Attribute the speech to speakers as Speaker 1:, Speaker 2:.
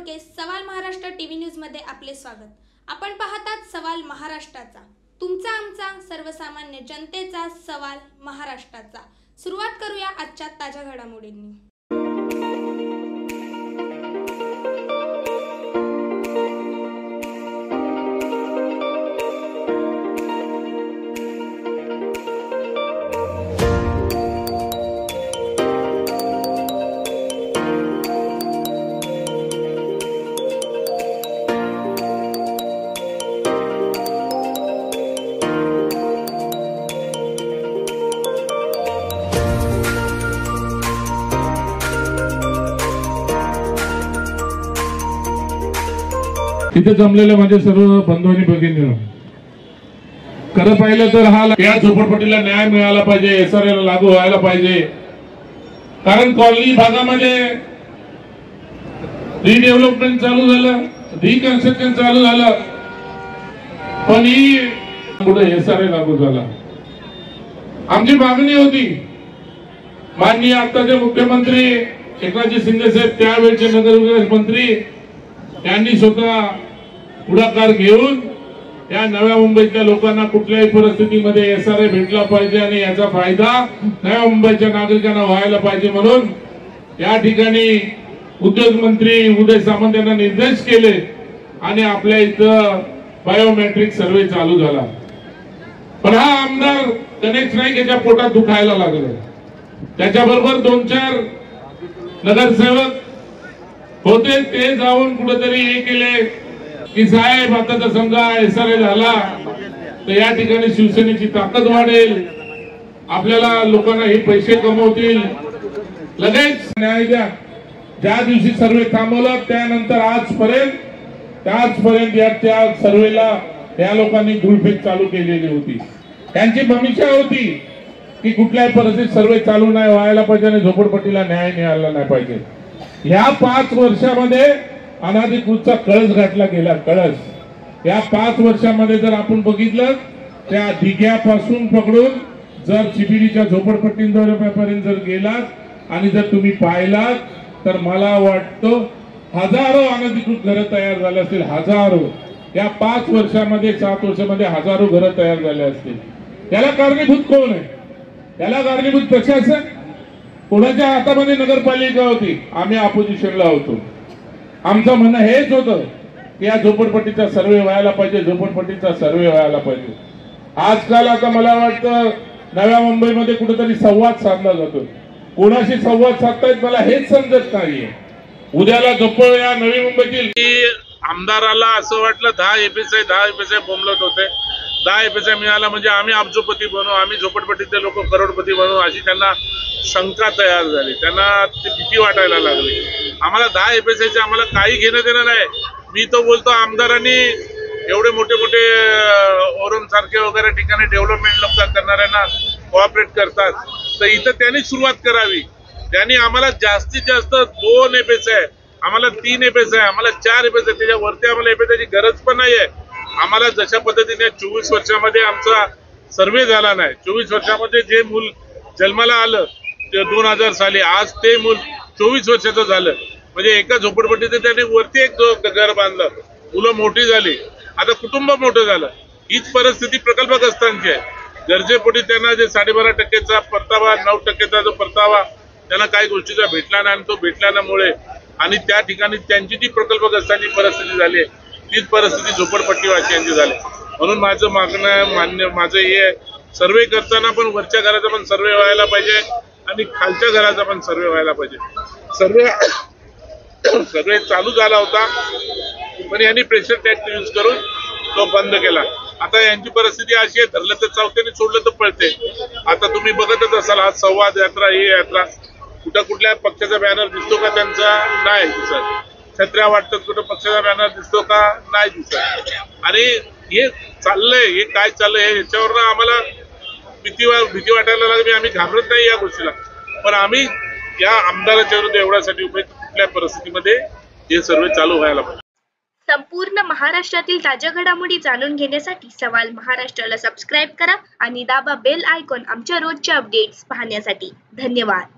Speaker 1: बोडके सवाल Maharashtra TV news मध्ये आपले स्वागत। आपण पाहतात सवाल महाराष्ट्राचा, तुमचा आमचा सर्वसामान्य जनतेचा सवाल महाराष्ट्राचा। सुरुवात करूया आजच्या ताज्या घडामोडींनी।
Speaker 2: इथे जमलेले माझे सर्व बंधू आणि भगिनी, खरं पाहिलं तर हा या झोपडपट्टीला न्याय मिळाला पाहिजे, एसआरएला लागू व्हायला पाहिजे। कारण कॉलनी भागामध्ये रिडेव्हलपमेंट चालू झालं, रिकन्स्ट्रक्शन चालू झालं, पण ही पुढे एसआरए लागू झाला। आमची मागणी होती, माननीय आताचे मुख्यमंत्री एकनाथ शिंदे साहेब, त्यावेळेचे नगरविकास मंत्री यांनी स्वतः पुढाकार घेऊन या नव्या मुंबईतल्या लोकांना कुठल्याही परिस्थितीमध्ये एसआरए भेटला पाहिजे आणि याचा फायदा नव्या मुंबईच्या नागरिकांना व्हायला पाहिजे, म्हणून या ठिकाणी उद्योग मंत्री उदय सामंत यांना निर्देश केले आणि आपल्या इथं बायोमेट्रिक सर्वे चालू झाला। पण हा आमदार गणेश नाईक याच्या पोटात दुखायला लागले। त्याच्याबरोबर 2-4 नगरसेवक होते, ते जाऊन कुठेतरी हे केले की साहेब आता तर समजा एसआरए झाला तर या ठिकाणी शिवसेनेची ताकद वाढेल, आपल्याला लोकांना हे पैसे कमवतील, लगेच न्याय द्या। ज्या दिवशी सर्वे थांबवला त्यानंतर आजपर्यंत या त्या सर्वेला या लोकांनी धुळफेक चालू केलेली होती। त्यांची भूमिका होती की कुठल्याही परिस्थितीत सर्वे चालू नाही व्हायला पाहिजे आणि झोपडपट्टीला न्याय मिळाला नाही पाहिजे। या 5 वर्षामध्ये अनाधिकृतचा कळस घातला गेला। कळस या 5 वर्षामध्ये जर आपण बघितलं, त्या दिघ्यापासून पकडून जर चिबिरीच्या झोपडपट्टींपर्यंत जर गेलात आणि जर तुम्ही पाहिलात तर मला वाटतं हजारो अनधिकृत घरं तयार झाले असतील, हजारो। या 5 वर्षामध्ये 7 वर्षामध्ये हजारो घरं तयार झाले असतील। त्याला कारणीभूत कोण आहे? त्याला कारणीभूत प्रशासन। कोणाच्या हातामध्ये नगरपालिका होती? आम्ही ऑपोजिशनला होतो। आमचं म्हणणं हेच होतं की या झोपडपट्टीचा सर्वे व्हायला पाहिजे, झोपडपट्टीचा सर्वे व्हायला पाहिजे। आजकाल आता मला वाटतं नव्या मुंबईमध्ये कुठेतरी संवाद साधला जातो। कोणाशी संवाद साधतायत मला हेच समजत नाहीये। उद्याला झोपड या नवी मुंबईतील आमदाराला असं वाटलं 10 एपीएसआय बोंबलत होते। 10 एपीएसआय मिळाला म्हणजे आम्ही अब्जोपती बनू, आम्ही झोपडपट्टीतले लोक करोडपती बनू, अशी त्यांना शंका तयार झाली, त्यांना ती भीती वाटायला लागली। आम्हाला 10 एपीएसआयचे आम्हाला काही घेणं देणं नाही। मी तो बोलतो, आमदारांनी एवढे मोठे ओरम सारखे वगैरे ठिकाणी डेव्हलपमेंट लोक करणाऱ्यांना कोऑपरेट करतात, तर इथं त्यांनी सुरुवात करावी। त्यांनी आम्हाला जास्तीत जास्त 2 एपीएसआय, आम्हाला 3 एपीएसआय, आम्हाला 4 एपीएसआय, त्याच्यावरती आम्हाला एपीएसआयची गरज पण नाहीये। आम्हाला जशा पद्धतीने 24 वर्षामध्ये आमचा सर्वे झाला नाही, 24 वर्षामध्ये जे मूल जन्माला आलं ते 2000 साली, आज ते मूल 24 वर्षाचं झालं, म्हणजे एका झोपडपट्टीचं त्यांनी वरती एक घर बांधलं, मुलं मोठी झाली, आता कुटुंब मोठं झालं। हीच परिस्थिती प्रकल्पग्रस्तांची आहे। गरजेपोटी त्यांना जे 12.5% परतावा, 9% जो परतावा त्यांना काही गोष्टीचा भेटला नाही आणि तो भेटल्यामुळे आणि त्या ठिकाणी त्यांची जी प्रकल्पग्रस्तांची परिस्थिती झाली तीच परिस्थिती झोपडपट्टीवासियांची झाली। म्हणून माझं माझं हे सर्वे करताना पण वरच्या घराचा पण सर्वे व्हायला पाहिजे आणि खालच्या घराचा पण सर्वे व्हायला पाहिजे। सर्वे चालू झाला होता पण यांनी प्रेशर टॅक्स यूज करून तो बंद केला। आता यांची परिस्थिती अशी आहे, धरलं तर चौथ्याने सोडलं तर पळते। आता तुम्ही बघतच असाल, आज संवाद यात्रा, ही यात्रा, कुठल्या पक्षाचा बॅनर दिसतो का त्यांचा? नाही दिसत। छत्र्या वाटतात, कुठं पक्षाचा बॅनर दिसतो का? नाही दिसत। आणि हे चाललंय, हे काय चाललंय याच्यावर आम्हाला भीती वाटायला लागली। आम्ही घाबरत नाही या गोष्टीला, पण आम्ही या आमदाराच्या विरुद्ध एवढ्यासाठी उभे कुठल्या परिस्थितीमध्ये हे सर्व चालू व्हायला पाहिजे।
Speaker 1: संपूर्ण महाराष्ट्रातील ताज्या घडामोडी जाणून घेण्यासाठी सवाल महाराष्ट्राला सबस्क्राईब करा आणि दाबा बेल आयकॉन आमच्या रोजच्या अपडेट्स पाहण्यासाठी। धन्यवाद।